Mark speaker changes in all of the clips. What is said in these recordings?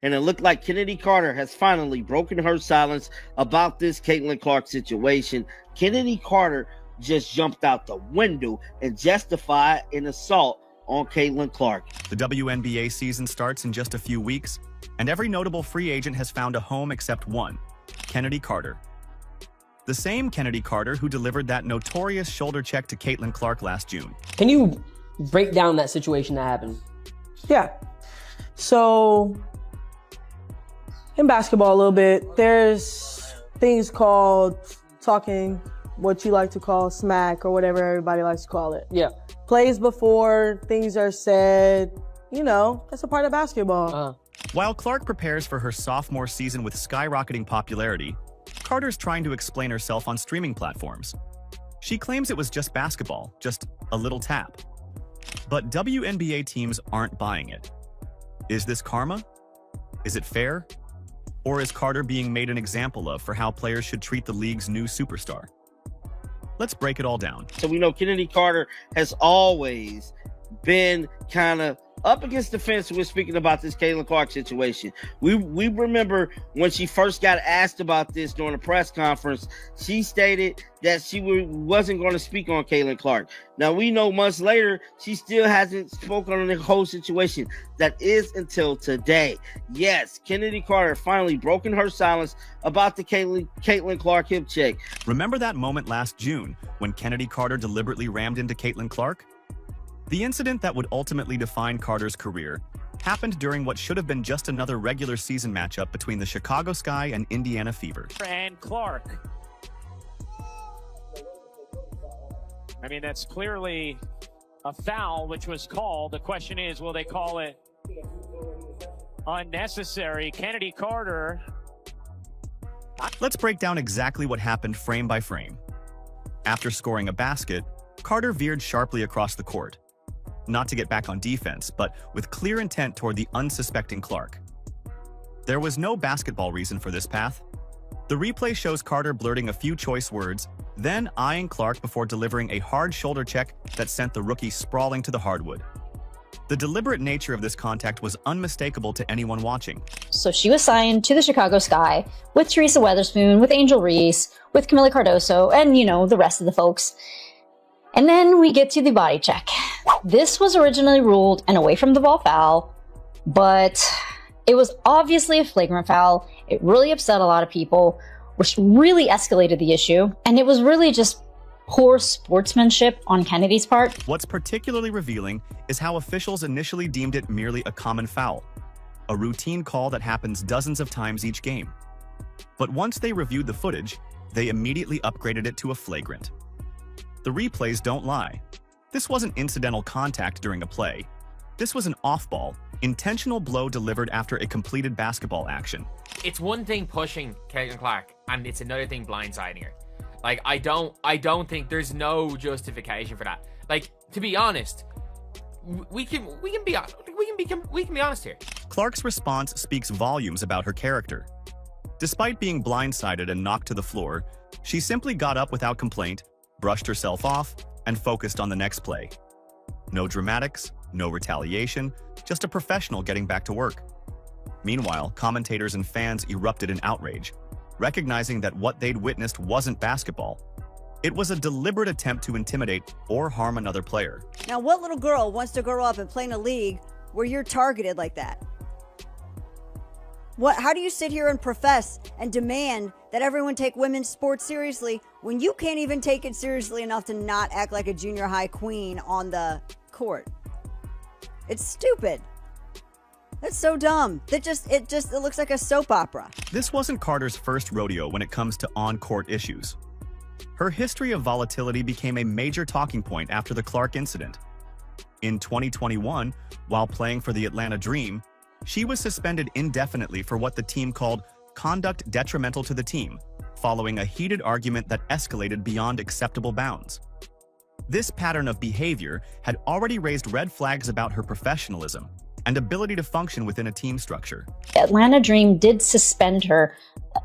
Speaker 1: And it looked like Chennedy Carter has finally broken her silence about this Caitlin Clark situation. Chennedy Carter just jumped out the window and justified an assault on Caitlin Clark.
Speaker 2: The WNBA season starts in just a few weeks, and every notable free agent has found a home except one, Chennedy Carter. The same Chennedy Carter who delivered that notorious shoulder check to Caitlin Clark last June.
Speaker 3: Can you break down that situation that happened?
Speaker 4: Yeah. So, in basketball a little bit, there's things called talking, what you like to call smack or whatever everybody likes to call it.
Speaker 3: Yeah.
Speaker 4: Plays before things are said, you know, that's a part of basketball.
Speaker 2: While Clark prepares for her sophomore season with skyrocketing popularity, Carter's trying to explain herself on streaming platforms. She claims it was just basketball, just a little tap. But WNBA teams aren't buying it. Is this karma? Is it fair? Or is Carter being made an example of for how players should treat the league's new superstar? Let's break it all down.
Speaker 1: So we know Chennedy Carter has always been kind of up against the fence when speaking about this Caitlin Clark situation. We remember when she first got asked about this during a press conference, she stated that she wasn't going to speak on Caitlin Clark. Now we know months later, she still hasn't spoken on the whole situation. That is until today. Yes, Chennedy Carter finally broken her silence about the Caitlin Clark hip check.
Speaker 2: Remember that moment last June when Chennedy Carter deliberately rammed into Caitlin Clark? The incident that would ultimately define Carter's career happened during what should have been just another regular season matchup between the Chicago Sky and Indiana Fever.
Speaker 5: And Clark. I mean, that's clearly a foul, which was called. The question is, will they call it unnecessary? Chennedy Carter.
Speaker 2: Let's break down exactly what happened frame by frame. After scoring a basket, Carter veered sharply across the court. Not to get back on defense, but with clear intent toward the unsuspecting Clark. There was no basketball reason for this path. The replay shows Carter blurting a few choice words, then eyeing Clark before delivering a hard shoulder check that sent the rookie sprawling to the hardwood. The deliberate nature of this contact was unmistakable to anyone watching.
Speaker 6: So she was signed to the Chicago Sky with Teresa Weatherspoon, with Angel Reese, with Camila Cardoso, and, you know, the rest of the folks. And then we get to the body check. This was originally ruled an away from the ball foul, but it was obviously a flagrant foul. It really upset a lot of people, which really escalated the issue. And it was really just poor sportsmanship on Kennedy's part.
Speaker 2: What's particularly revealing is how officials initially deemed it merely a common foul, a routine call that happens dozens of times each game. But once they reviewed the footage, they immediately upgraded it to a flagrant. The replays don't lie. This wasn't incidental contact during a play. This was an off-ball, intentional blow delivered after a completed basketball action.
Speaker 7: It's one thing pushing Caitlin Clark, and it's another thing blindsiding her. Like, I don't think there's no justification for that. Like, to be honest, we can be honest here.
Speaker 2: Clark's response speaks volumes about her character. Despite being blindsided and knocked to the floor, she simply got up without complaint, brushed herself off, and focused on the next play. No dramatics, no retaliation, just a professional getting back to work. Meanwhile, commentators and fans erupted in outrage, recognizing that what they'd witnessed wasn't basketball. It was a deliberate attempt to intimidate or harm another player.
Speaker 8: Now, what little girl wants to grow up and play in a league where you're targeted like that? How do you sit here and profess and demand that everyone take women's sports seriously when you can't even take it seriously enough to not act like a junior high queen on the court? It's stupid. That's so dumb. It looks like a soap opera.
Speaker 2: This wasn't Carter's first rodeo when it comes to on-court issues. Her history of volatility became a major talking point after the Clark incident. In 2021, while playing for the Atlanta Dream, she was suspended indefinitely for what the team called conduct detrimental to the team, following a heated argument that escalated beyond acceptable bounds. This pattern of behavior had already raised red flags about her professionalism and ability to function within a team structure.
Speaker 6: Atlanta Dream did suspend her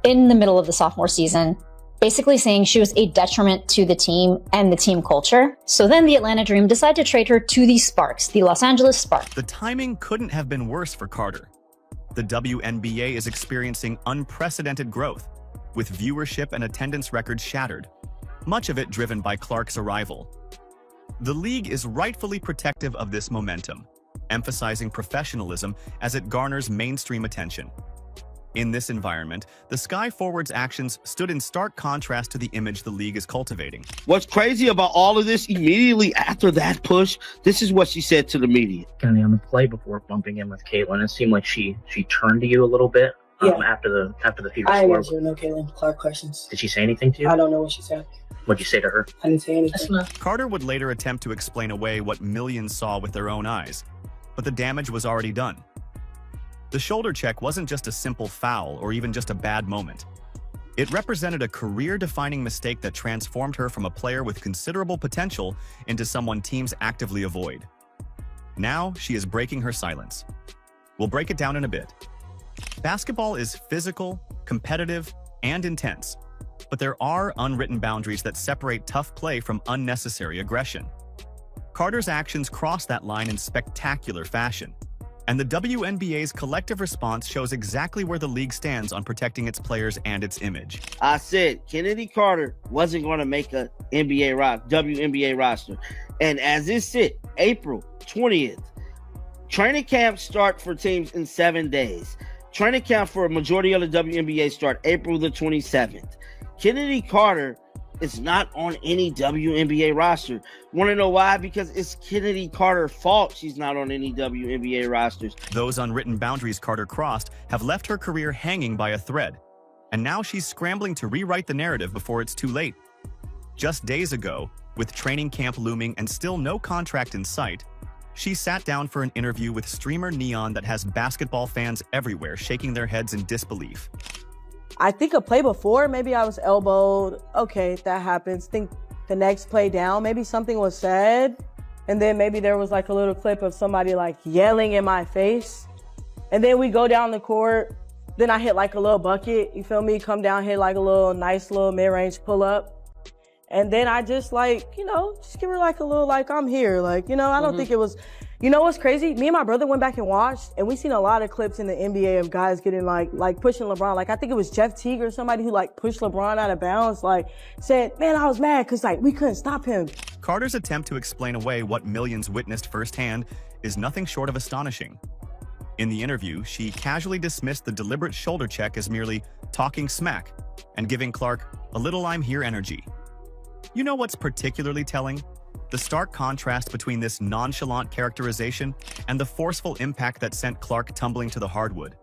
Speaker 6: in the middle of the sophomore season, basically saying she was a detriment to the team and the team culture. So then the Atlanta Dream decided to trade her to the Sparks, the Los Angeles Sparks.
Speaker 2: The timing couldn't have been worse for Carter. the WNBA is experiencing unprecedented growth, with viewership and attendance records shattered, much of it driven by Clark's arrival. The league is rightfully protective of this momentum, emphasizing professionalism as it garners mainstream attention. In this environment, the Sky Forward's actions stood in stark contrast to the image the league is cultivating.
Speaker 1: What's crazy about all of this, immediately after that push, this is what she said to the media.
Speaker 9: On the play before bumping in with Caitlin, it seemed like she turned to you a little bit after the fever
Speaker 4: I didn't
Speaker 9: score.
Speaker 4: answer no Caitlin Clark questions.
Speaker 9: Did she say anything to you?
Speaker 4: I don't know what she said.
Speaker 9: What'd you say to her?
Speaker 4: I didn't say anything.
Speaker 2: Carter would later attempt to explain away what millions saw with their own eyes, but the damage was already done. The shoulder check wasn't just a simple foul or even just a bad moment. It represented a career-defining mistake that transformed her from a player with considerable potential into someone teams actively avoid. Now, she is breaking her silence. We'll break it down in a bit. Basketball is physical, competitive, and intense, but there are unwritten boundaries that separate tough play from unnecessary aggression. Carter's actions cross that line in spectacular fashion, and the WNBA's collective response shows exactly where the league stands on protecting its players and its image.
Speaker 1: I said Chennedy Carter wasn't going to make a WNBA roster. And as it sit, April 20th, training camps start for teams in 7 days. Training camp for a majority of the WNBA start April the 27th. Chennedy Carter is not on any WNBA roster. Want to know why? Because it's Chennedy Carter's fault she's not on any WNBA rosters.
Speaker 2: Those unwritten boundaries Carter crossed have left her career hanging by a thread, and now she's scrambling to rewrite the narrative before it's too late. Just days ago, with training camp looming and still no contract in sight, she sat down for an interview with streamer Neon that has basketball fans everywhere shaking their heads in disbelief.
Speaker 4: I think a play before, maybe I was elbowed. Okay, that happens. Think the next play down, maybe something was said. And then maybe there was like a little clip of somebody like yelling in my face. And then we go down the court. Then I hit like a little bucket. You feel me? Come down, hit like a little nice little mid-range pull up. And then I just like, just give her like a little like, I'm here. Like, I don't think it was, what's crazy? Me and my brother went back and watched, and we seen a lot of clips in the NBA of guys getting like pushing LeBron. Like, I think it was Jeff Teague or somebody who like pushed LeBron out of bounds, like said, man, I was mad because like we couldn't stop him.
Speaker 2: Carter's attempt to explain away what millions witnessed firsthand is nothing short of astonishing. In the interview, she casually dismissed the deliberate shoulder check as merely talking smack and giving Clark a little I'm here energy. You know what's particularly telling? The stark contrast between this nonchalant characterization and the forceful impact that sent Clark tumbling to the hardwood.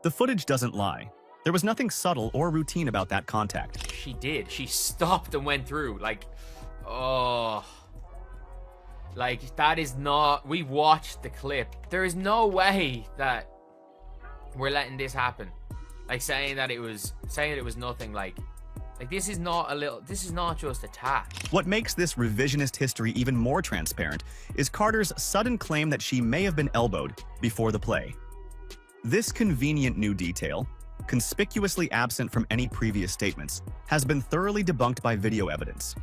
Speaker 2: The footage doesn't lie. There was nothing subtle or routine about that contact.
Speaker 7: She did. She stopped and went through. Like, oh. Like, that is not... We watched the clip. There is no way that we're letting this happen. Like, saying that it was nothing, like this is not just a tap.
Speaker 2: What makes this revisionist history even more transparent is Carter's sudden claim that she may have been elbowed before the play. This convenient new detail, conspicuously absent from any previous statements, has been thoroughly debunked by video evidence.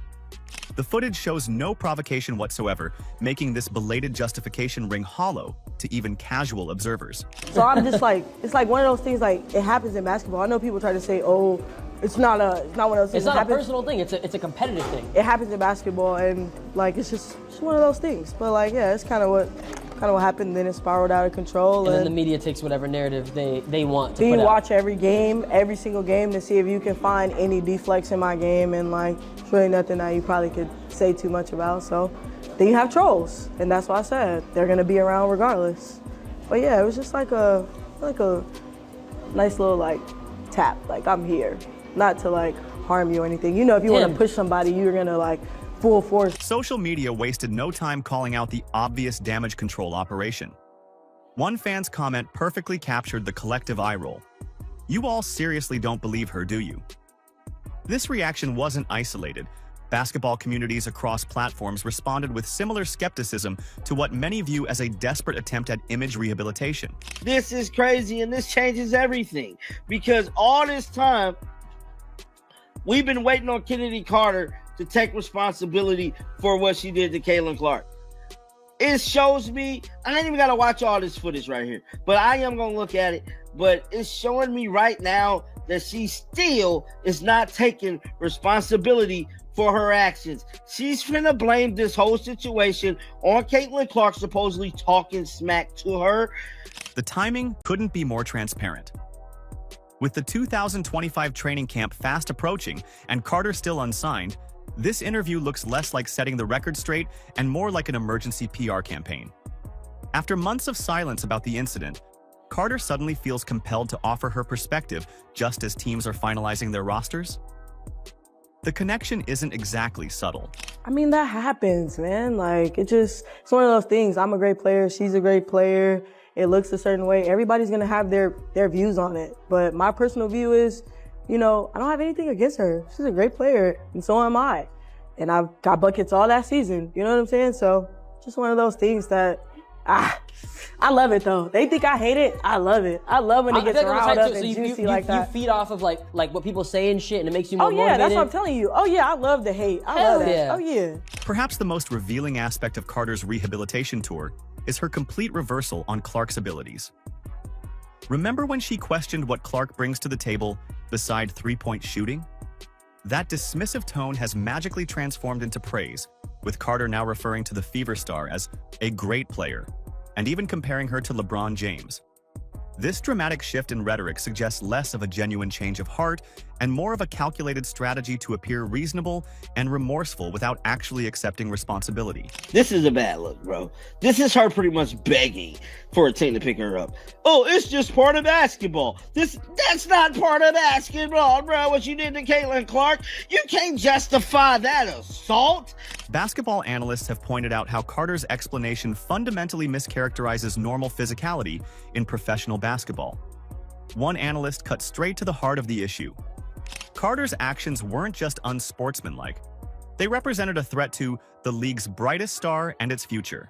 Speaker 2: The footage shows no provocation whatsoever, making this belated justification ring hollow to even casual observers.
Speaker 4: So I'm just like, it's like one of those things, like it happens in basketball. I know people try to say, oh, it's not one of those things.
Speaker 3: It's not a personal thing. It's a competitive thing.
Speaker 4: It happens in basketball, and like it's just one of those things. But like, yeah, it's kind of what happened. Then it spiraled out of control.
Speaker 3: And then the media takes whatever narrative they want to
Speaker 4: put out. You watch every single game to see if you can find any deflects in my game, and like it's really nothing that you probably could say too much about. So then you have trolls, and that's why I said they're gonna be around regardless. But yeah, it was just like a nice little like tap, like I'm here. Not to like harm you or anything. If you want to push somebody, you're gonna like full force.
Speaker 2: Social media wasted no time calling out the obvious damage control operation. One fan's comment perfectly captured the collective eye roll. You all seriously don't believe her, do you? This reaction wasn't isolated. Basketball communities across platforms responded with similar skepticism to what many view as a desperate attempt at image rehabilitation.
Speaker 1: This is crazy, and this changes everything, because all this time we've been waiting on Chennedy Carter to take responsibility for what she did to Caitlin Clark. it shows me, I ain't even got to watch all this footage right here, but I am going to look at it. But it's showing me right now that she still is not taking responsibility for her actions. She's finna blame this whole situation on Caitlin Clark supposedly talking smack to her.
Speaker 2: The timing couldn't be more transparent. With the 2025 training camp fast approaching and Carter still unsigned, this interview looks less like setting the record straight and more like an emergency PR campaign. After months of silence about the incident, Carter suddenly feels compelled to offer her perspective just as teams are finalizing their rosters. The connection isn't exactly subtle.
Speaker 4: I mean, that happens, man. Like, it's one of those things. I'm a great player. She's a great player. It looks a certain way. Everybody's going to have their views on it. But my personal view is, I don't have anything against her. She's a great player, and so am I. And I've got buckets all that season. You know what I'm saying? So, just one of those things that, I love it, though. They think I hate it. I love it. I love when it gets riled up and juicy like that.
Speaker 3: You feed off of, like what people say and shit, and it makes you more motivated.
Speaker 4: Oh, yeah, that's what I'm telling you. Oh, yeah, I love the hate. I love that.
Speaker 3: Yeah.
Speaker 4: Oh, yeah.
Speaker 2: Perhaps the most revealing aspect of Carter's rehabilitation tour is her complete reversal on Clark's abilities. Remember when she questioned what Clark brings to the table beside three-point shooting? That dismissive tone has magically transformed into praise, with Carter now referring to the Fever star as a great player, and even comparing her to LeBron James. This dramatic shift in rhetoric suggests less of a genuine change of heart and more of a calculated strategy to appear reasonable and remorseful without actually accepting responsibility.
Speaker 1: This is a bad look, bro. This is her pretty much begging for a team to pick her up. Oh, it's just part of basketball. That's not part of basketball, bro. What you did to Caitlin Clark, you can't justify that assault.
Speaker 2: Basketball analysts have pointed out how Carter's explanation fundamentally mischaracterizes normal physicality in professional basketball. One analyst cut straight to the heart of the issue. Carter's actions weren't just unsportsmanlike. They represented a threat to the league's brightest star and its future.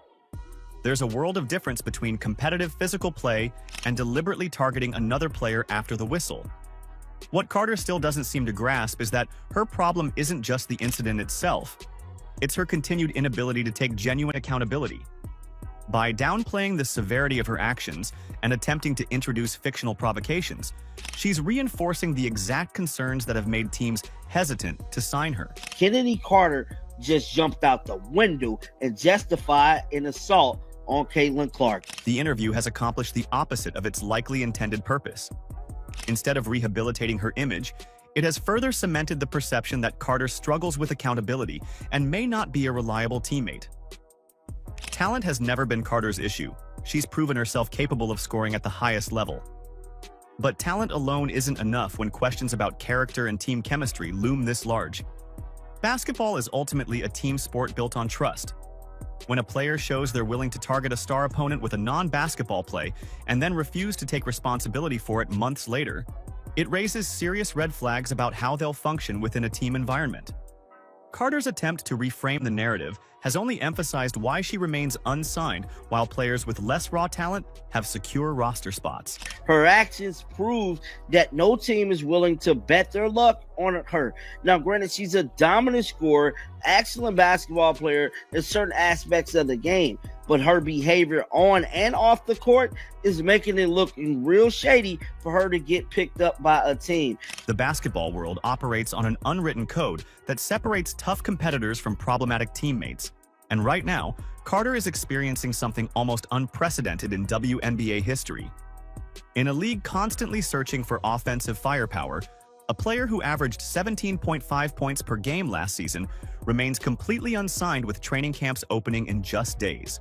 Speaker 2: There's a world of difference between competitive physical play and deliberately targeting another player after the whistle. What Carter still doesn't seem to grasp is that her problem isn't just the incident itself. It's her continued inability to take genuine accountability. By downplaying the severity of her actions and attempting to introduce fictional provocations, she's reinforcing the exact concerns that have made teams hesitant to sign her.
Speaker 1: Chennedy Carter just jumped out the window and justified an assault on Caitlin Clark.
Speaker 2: The interview has accomplished the opposite of its likely intended purpose. Instead of rehabilitating her image, it has further cemented the perception that Carter struggles with accountability and may not be a reliable teammate. Talent has never been Carter's issue. She's proven herself capable of scoring at the highest level. But talent alone isn't enough when questions about character and team chemistry loom this large. Basketball is ultimately a team sport built on trust. When a player shows they're willing to target a star opponent with a non-basketball play and then refuse to take responsibility for it months later, it raises serious red flags about how they'll function within a team environment. Carter's attempt to reframe the narrative has only emphasized why she remains unsigned while players with less raw talent have secure roster spots.
Speaker 1: Her actions prove that no team is willing to bet their luck on her. Now, granted, she's a dominant scorer, excellent basketball player in certain aspects of the game, but her behavior on and off the court is making it look real shady for her to get picked up by a team.
Speaker 2: The basketball world operates on an unwritten code that separates tough competitors from problematic teammates. And right now, Carter is experiencing something almost unprecedented in WNBA history. In a league constantly searching for offensive firepower, a player who averaged 17.5 points per game last season remains completely unsigned with training camps opening in just days.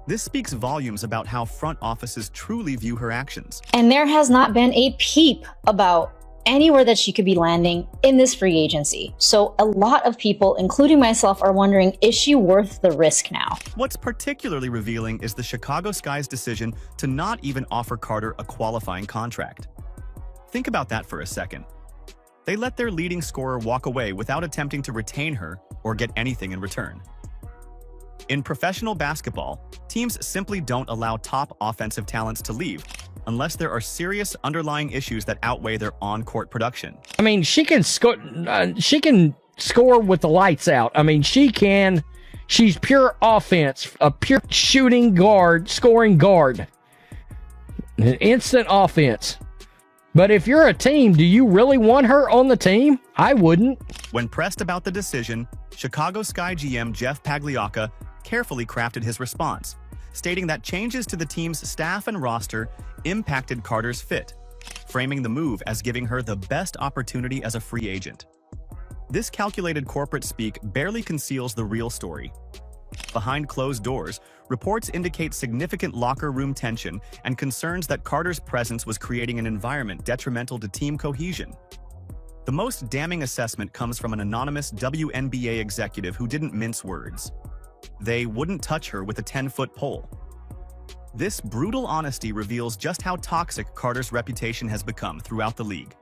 Speaker 2: This speaks volumes about how front offices truly view her actions.
Speaker 6: And there has not been a peep about anywhere that she could be landing in this free agency. So a lot of people, including myself, are wondering, is she worth the risk now?
Speaker 2: What's particularly revealing is the Chicago Sky's decision to not even offer Carter a qualifying contract. Think about that for a second. They let their leading scorer walk away without attempting to retain her or get anything in return. In professional basketball, teams simply don't allow top offensive talents to leave unless there are serious underlying issues that outweigh their on-court production.
Speaker 10: I mean, she can score with the lights out. I mean, she can She's pure offense, a pure shooting guard, scoring guard. An instant offense. But if you're a team, do you really want her on the team? I wouldn't.
Speaker 2: When pressed about the decision, Chicago Sky GM Jeff Pagliocca carefully crafted his response, stating that changes to the team's staff and roster impacted Carter's fit, framing the move as giving her the best opportunity as a free agent. This calculated corporate speak barely conceals the real story. Behind closed doors, reports indicate significant locker room tension and concerns that Carter's presence was creating an environment detrimental to team cohesion. The most damning assessment comes from an anonymous WNBA executive who didn't mince words. They wouldn't touch her with a 10-foot pole. This brutal honesty reveals just how toxic Carter's reputation has become throughout the league.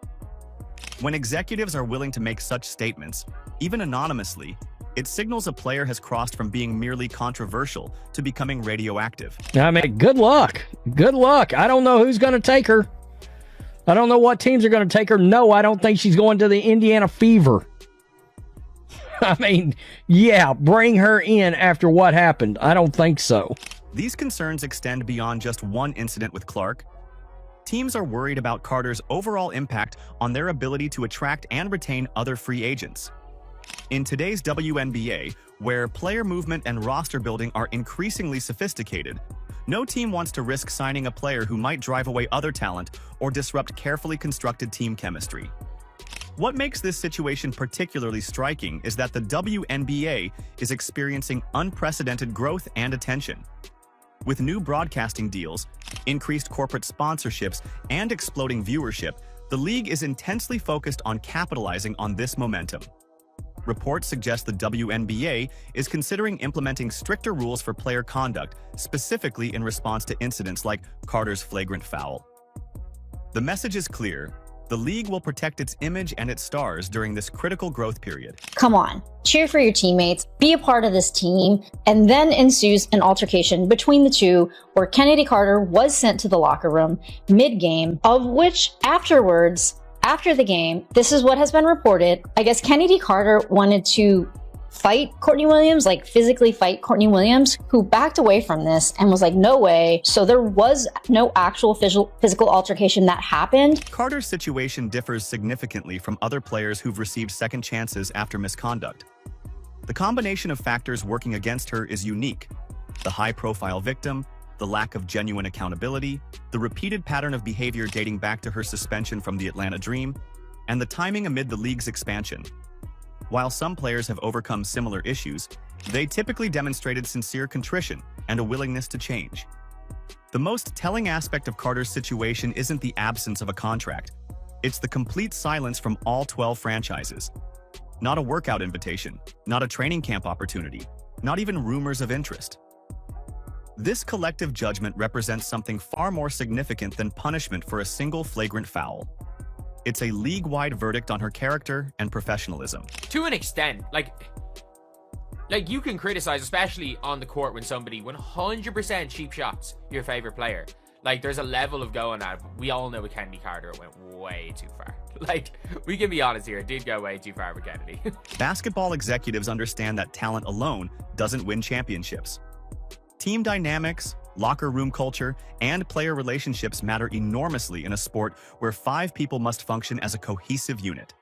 Speaker 2: When executives are willing to make such statements, even anonymously, it signals a player has crossed from being merely controversial to becoming radioactive.
Speaker 10: I mean, good luck. Good luck. I don't know who's going to take her. I don't know what teams are going to take her. No, I don't think she's going to the Indiana Fever. I mean, yeah, bring her in after what happened. I don't think so.
Speaker 2: These concerns extend beyond just one incident with Clark. Teams are worried about Carter's overall impact on their ability to attract and retain other free agents. In today's WNBA, where player movement and roster building are increasingly sophisticated, no team wants to risk signing a player who might drive away other talent or disrupt carefully constructed team chemistry. What makes this situation particularly striking is that the WNBA is experiencing unprecedented growth and attention. With new broadcasting deals, increased corporate sponsorships, and exploding viewership, the league is intensely focused on capitalizing on this momentum. Reports suggest the WNBA is considering implementing stricter rules for player conduct, specifically in response to incidents like Carter's flagrant foul. The message is clear. The league will protect its image and its stars during this critical growth period.
Speaker 6: Come on, cheer for your teammates, be a part of this team, and then ensues an altercation between the two where Chennedy Carter was sent to the locker room mid-game, of which afterwards, after the game, this is what has been reported. I guess Chennedy Carter wanted to fight Courtney Williams, like physically fight Courtney Williams, who backed away from this and was like, no way. So there was no actual physical altercation that happened.
Speaker 2: Carter's situation differs significantly from other players who've received second chances after misconduct. The combination of factors working against her is unique. The high-profile victim, the lack of genuine accountability, the repeated pattern of behavior dating back to her suspension from the Atlanta Dream, and the timing amid the league's expansion. While some players have overcome similar issues, they typically demonstrated sincere contrition and a willingness to change. The most telling aspect of Carter's situation isn't the absence of a contract. It's the complete silence from all 12 franchises. Not a workout invitation, not a training camp opportunity, not even rumors of interest. This collective judgment represents something far more significant than punishment for a single flagrant foul. It's a league-wide verdict on her character and professionalism.
Speaker 7: To an extent, like you can criticize, especially on the court, when somebody 100% cheap shots your favorite player. Like, there's a level of going at. We all know with Chennedy Carter, it went way too far. Like, we can be honest here, it did go way too far with Chennedy.
Speaker 2: Basketball executives understand that talent alone doesn't win championships. Team dynamics, locker room culture, and player relationships matter enormously in a sport where 5 people must function as a cohesive unit.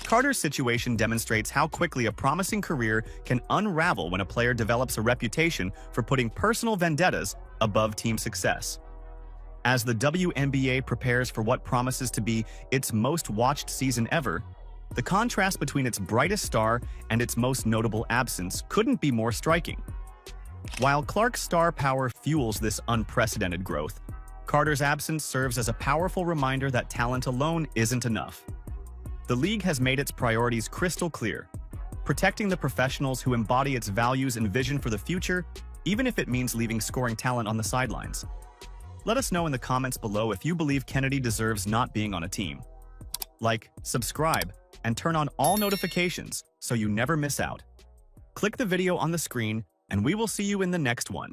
Speaker 2: Carter's situation demonstrates how quickly a promising career can unravel when a player develops a reputation for putting personal vendettas above team success. As the WNBA prepares for what promises to be its most watched season ever, the contrast between its brightest star and its most notable absence couldn't be more striking. While Clark's star power fuels this unprecedented growth, Carter's absence serves as a powerful reminder that talent alone isn't enough. The league has made its priorities crystal clear, protecting the professionals who embody its values and vision for the future, even if it means leaving scoring talent on the sidelines. Let us know in the comments below if you believe Chennedy deserves not being on a team. Like, subscribe, and turn on all notifications so you never miss out. Click the video on the screen, and we will see you in the next one.